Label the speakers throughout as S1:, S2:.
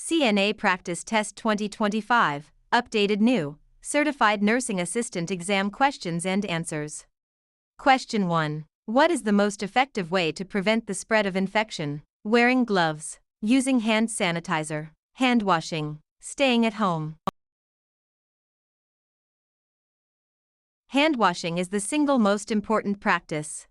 S1: CNA Practice Test 2025, Updated New, Certified Nursing Assistant Exam Questions and Answers. Question 1. What is the most effective way to prevent the spread of infection? Wearing gloves, using hand sanitizer, hand washing, staying at home. Hand washing is the single most important practice.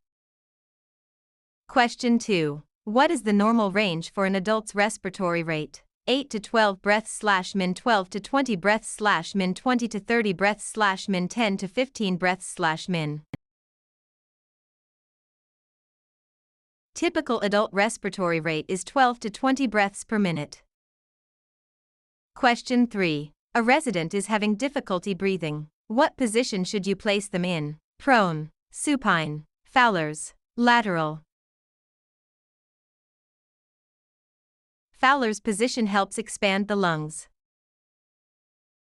S1: Question 2. What is the normal range for an adult's respiratory rate? 8 to 12 breaths/min, 12 to 20 breaths/min, 20 to 30 breaths/min, 10 to 15 breaths/min. Typical adult respiratory rate is 12 to 20 breaths per minute. Question 3. A resident is having difficulty breathing. What position should you place them in? Prone, supine, Fowler's, lateral. Fowler's position helps expand the lungs.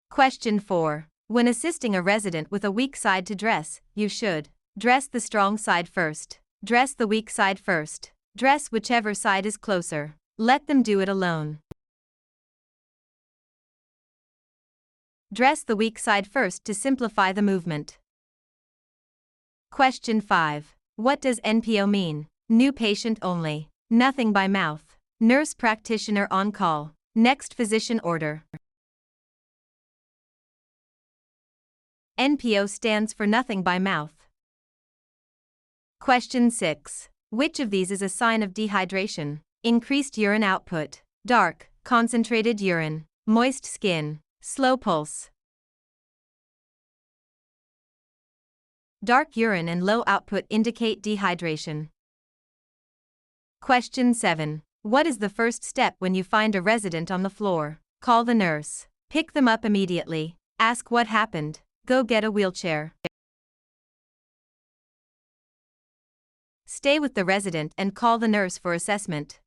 S1: Question 4. When assisting a resident with a weak side to dress, you should dress the strong side first, dress the weak side first, dress whichever side is closer, let them do it alone. Dress the weak side first to simplify the movement. Question 5. What does NPO mean? New patient only, nothing by mouth. Nurse practitioner on call. Next physician order. NPO stands for nothing by mouth. Question 6. Which of these is a sign of dehydration? Increased urine output, dark, concentrated urine, moist skin, slow pulse. Dark urine and low output indicate dehydration. Question 7. What is the first step when you find a resident on the floor? Call the nurse. Pick them up immediately. Ask what happened. Go get a wheelchair. Stay with the resident and call the nurse for assessment.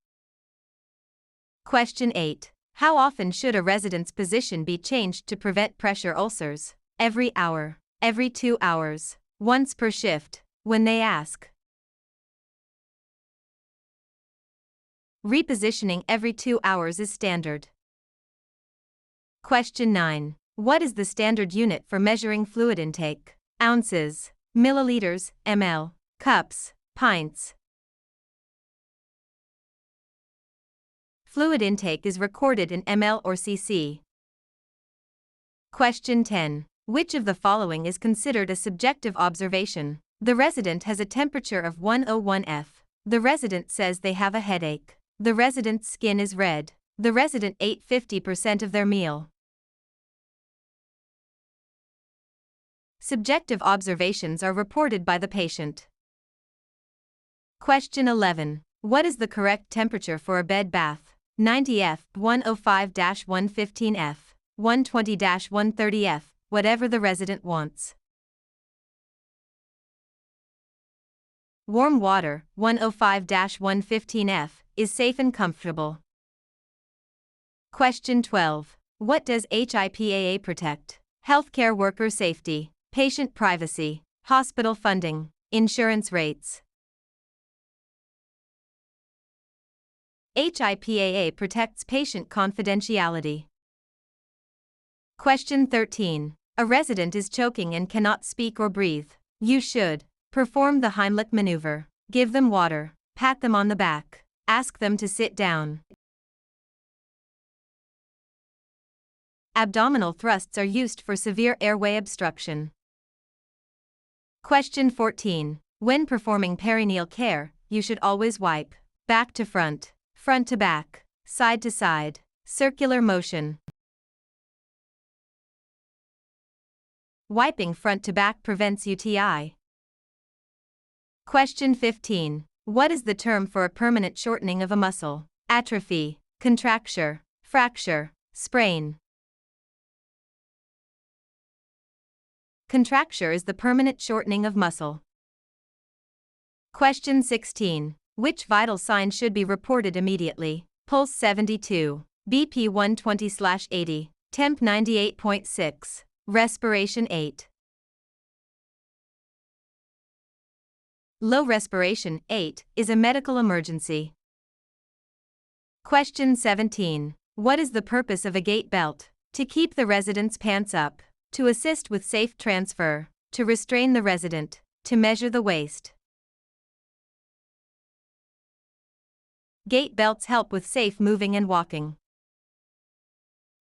S1: Question 8. How often should a resident's position be changed to prevent pressure ulcers? Every hour, every 2 hours, once per shift, when they ask. Repositioning every 2 hours is standard. Question 9. What is the standard unit for measuring fluid intake? Ounces, milliliters, ml, cups, pints. Fluid intake is recorded in ml or cc. Question 10. Which of the following is considered a subjective observation? The resident has a temperature of 101 F. The resident says they have a headache. The resident's skin is red. The resident ate 50% of their meal. Subjective observations are reported by the patient. Question 11. What is the correct temperature for a bed bath? 90 F, 105-115 F, 120-130 F, whatever the resident wants. Warm water, 105-115 F, is safe and comfortable. Question 12. What does HIPAA protect? Healthcare worker safety, patient privacy, hospital funding, insurance rates. HIPAA protects patient confidentiality. Question 13. A resident is choking and cannot speak or breathe. You should perform the Heimlich maneuver, give them water, pat them on the back, ask them to sit down. Abdominal thrusts are used for severe airway obstruction. Question 14. When performing perineal care, you should always wipe back to front, front to back, side to side, circular motion. Wiping front to back prevents UTI. Question 15. What is the term for a permanent shortening of a muscle? Atrophy, contracture, fracture, sprain. Contracture is the permanent shortening of muscle. Question 16. Which vital sign should be reported immediately? Pulse 72, BP 120/80, temp 98.6, respiration 8. Low respiration 8 is a medical emergency. Question 17. What is the purpose of a gait belt? To keep the resident's pants up. To assist with safe transfer. To restrain the resident. To measure the waist. Gait belts help with safe moving and walking.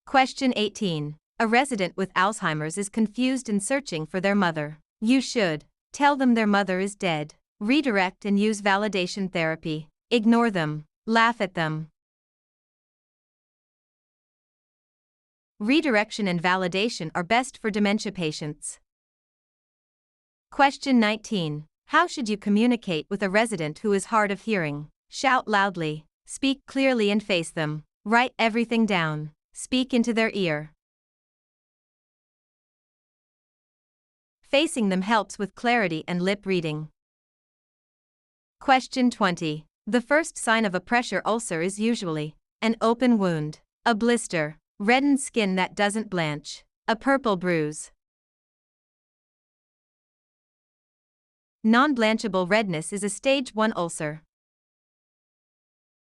S1: Question 18. A resident with Alzheimer's is confused and searching for their mother. You should tell them their mother is dead. Redirect and use validation therapy. Ignore them. Laugh at them. Redirection and validation are best for dementia patients. Question 19. How should you communicate with a resident who is hard of hearing? Shout loudly. Speak clearly and face them. Write everything down. Speak into their ear. Facing them helps with clarity and lip reading. Question 20. The first sign of a pressure ulcer is usually an open wound, a blister, reddened skin that doesn't blanch, a purple bruise. Non-blanchable redness is a stage 1 ulcer.